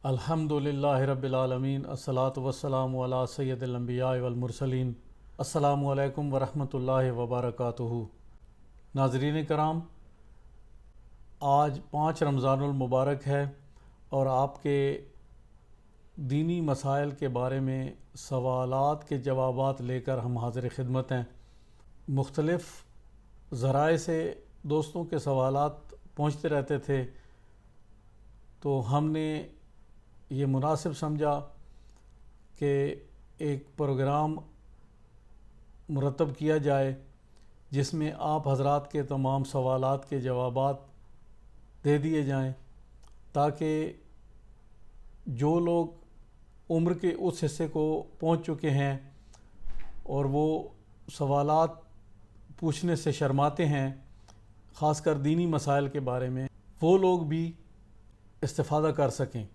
الحمدللہ رب العالمین، الصلاۃ والسلام علی سید الانبیاء والمرسلین۔ السلام علیکم ورحمۃ اللہ وبرکاتہ۔ ناظرین کرام، آج 5 رمضان المبارک ہے اور آپ کے دینی مسائل کے بارے میں سوالات کے جوابات لے کر ہم حاضر خدمت ہیں۔ مختلف ذرائع سے دوستوں کے سوالات پہنچتے رہتے تھے، تو ہم نے یہ مناسب سمجھا کہ ایک پروگرام مرتب کیا جائے جس میں آپ حضرات کے تمام سوالات کے جوابات دے دیے جائیں، تاکہ جو لوگ عمر کے اس حصے کو پہنچ چکے ہیں اور وہ سوالات پوچھنے سے شرماتے ہیں، خاص کر دینی مسائل کے بارے میں، وہ لوگ بھی استفادہ کر سکیں۔